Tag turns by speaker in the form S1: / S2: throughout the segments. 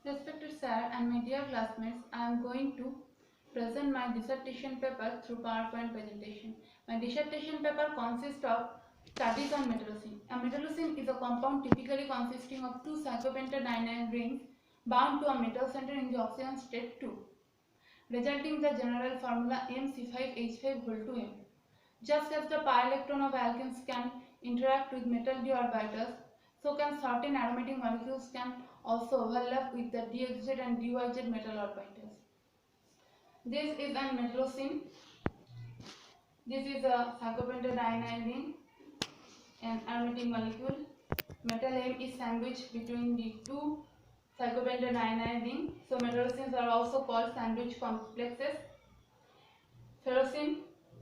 S1: Respected sir and my dear classmates, I am going to present my dissertation paper through PowerPoint presentation. My dissertation paper consists of studies on metallocene. A metallocene is a compound typically consisting of two cyclopentadiene rings bound to a metal center in the oxygen state 2, resulting in the general formula MC5H5 2M. Just as the pi electron of alkenes can interact with metal d orbitals, so can certain aromatic molecules can also overlap with the dxz and dyz metal orbitals. This is a metallocene. This is a cyclopentadiene ring, an aromatic molecule. Metal M is sandwiched between the two cyclopentadiene rings. So metallocenes are also called sandwich complexes. Ferrocene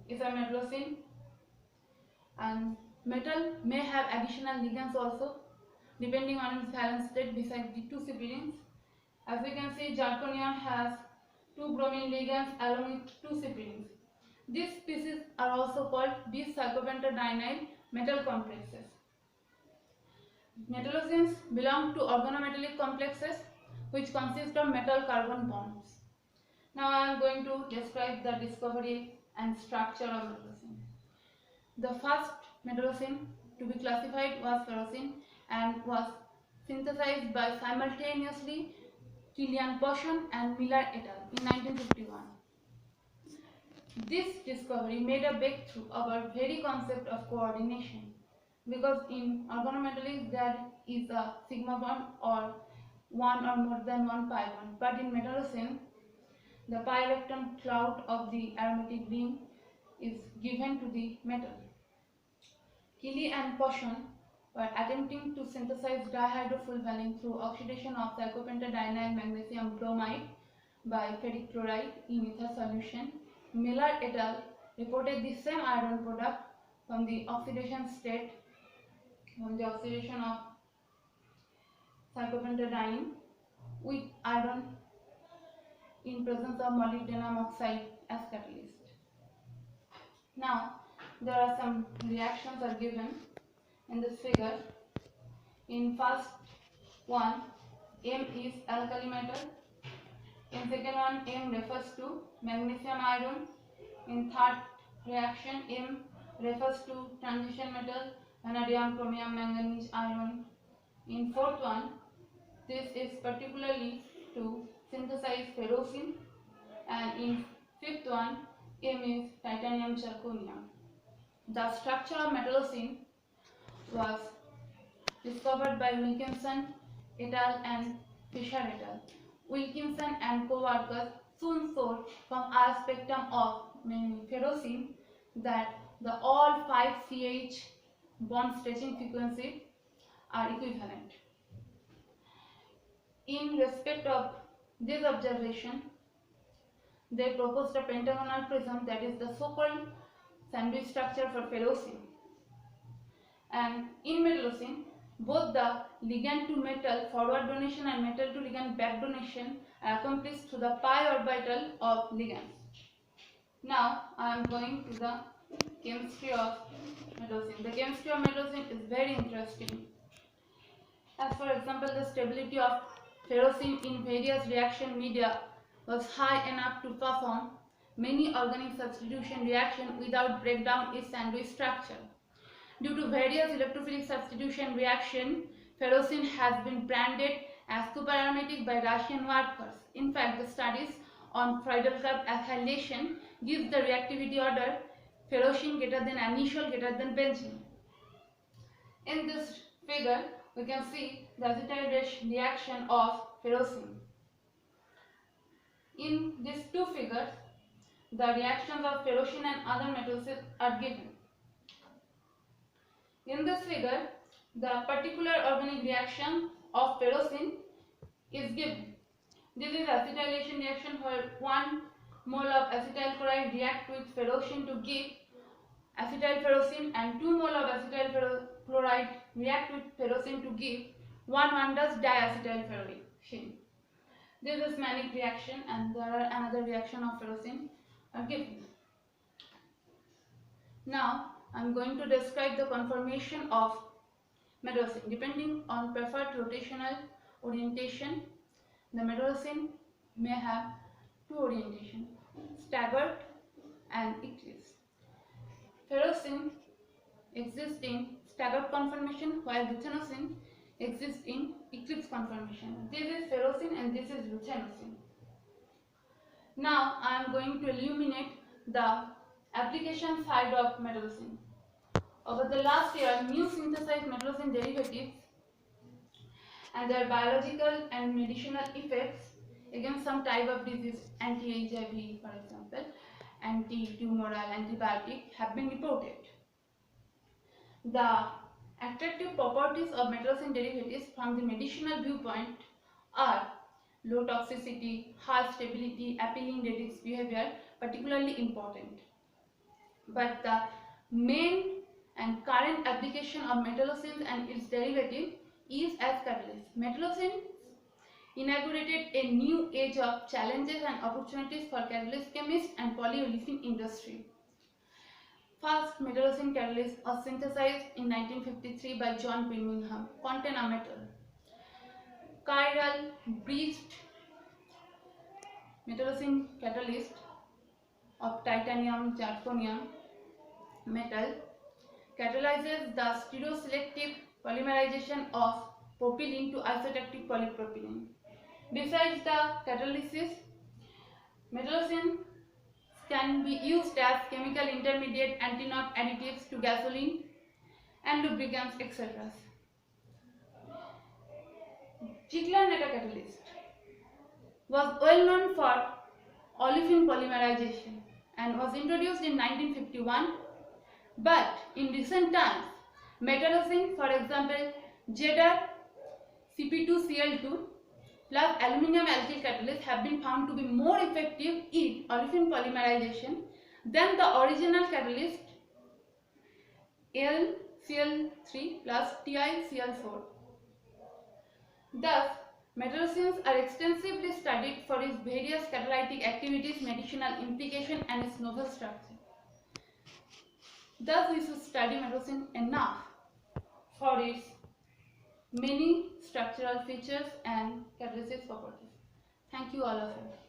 S1: is a metallocene, and metal may have additional ligands also depending on its valence state besides the two cypherines. As we can see, zirconium has two bromine ligands along with two cypherines. These species are also called bis-cyclopentadienyl metal complexes. Metallocenes belong to organometallic complexes which consist of metal carbon bonds. Now I am going to describe the discovery and structure of metallocene. The first metallocene to be classified was ferrocene and was synthesized by simultaneously Kilian Poisson and Miller et al. In 1951. This discovery made a breakthrough about very concept of coordination, because in organometallics there is a sigma bond or one or more than one pi bond, but in metallocene the pi electron cloud of the aromatic ring is given to the metal. Killy and Poisson were attempting to synthesize dihydrofulvaline through oxidation of cyclopentadienyl magnesium bromide by ferric chloride in ether solution. Miller et al. Reported the same iron product from the oxidation state, from the oxidation of cyclopentadiene with iron in presence of molybdenum oxide as catalyst. Now, there are some reactions are given in this figure. In first one, M is alkali metal. In second one, M refers to magnesium iron. In third reaction, M refers to transition metal, vanadium, chromium, manganese iron. In fourth one, this is particularly to synthesize ferrocene, and in fifth one, M is titanium zirconium. The structure of metallocene was discovered by Wilkinson et al. And Fisher et al. Wilkinson and co-workers soon saw from our spectrum of ferrocene that the all 5 CH bond stretching frequency are equivalent. In respect of this observation, they proposed a pentagonal prism, that is the so-called sandwich structure for ferrocene. And in metallocene, both the ligand to metal forward donation and metal to ligand back donation are accomplished through the pi orbital of ligands. Now I am going to the chemistry of metallocene. The chemistry of metallocene is very interesting. As for example, the stability of ferrocene in various reaction media was high enough to perform many organic substitution reactions without breakdown its sandwich structure. Due to various electrophilic substitution reaction, ferrocene has been branded as superaromatic by Russian workers. In fact, the studies on Friedel-Crafts acylation gives the reactivity order ferrocene greater than anisole greater than benzene. In this figure, we can see the acetyl reaction of ferrocene. In these two figures, the reactions of ferrocene and other metals are given. In this figure, the particular organic reaction of ferrocene is given. This is acetylation reaction where 1 mole of acetyl chloride react with ferrocene to give acetyl ferrocene, and 2 mole of acetyl chloride react with ferrocene to give 1 does diacetyl ferrocene. This is Mannich reaction, and there are another reaction of ferrocene are given. Now I am going to describe the conformation of metallocene. Depending on preferred rotational orientation, The metallocene may have two orientation, staggered and eclipse. Ferrocene exists in staggered conformation while luteinocene exists in eclipse conformation. This is ferrocene and this is luteinocene. Now I am going to illuminate the application side of metallocene. Over the last year, new synthesized metallocene derivatives and their biological and medicinal effects against some type of disease, anti-HIV for example, anti-tumoral, antibiotic have been reported. The attractive properties of metallocene derivatives from the medicinal viewpoint are low toxicity, high stability, appealing radix behavior, particularly important. But the main and current application of metallocenes and its derivative is as catalyst. Metallocenes inaugurated a new age of challenges and opportunities for catalyst chemists and polyolefin industry. First metallocene catalyst was synthesized in 1953 by John Birmingham, contain a metal. Chiral breached metallocene catalyst of titanium zirconium metal catalyzes the stereoselective polymerization of propylene to isotactic polypropylene. Besides the catalysis, metallocene can be used as chemical intermediate, anti-knot additives to gasoline and lubricants, etc. Ziegler-Natta catalyst was well known for olefin polymerization and was introduced in 1951. But in recent times, metallocene, for example, Jeder CP2Cl2 plus aluminum alkyl catalysts have been found to be more effective in olefin polymerization than the original catalyst LCl3 plus TiCl4. Thus, metallocenes are extensively studied for its various catalytic activities, medicinal implication and its novel structure. Thus, we should study metallocene enough for its many structural features and catalysis properties. Thank you all of you.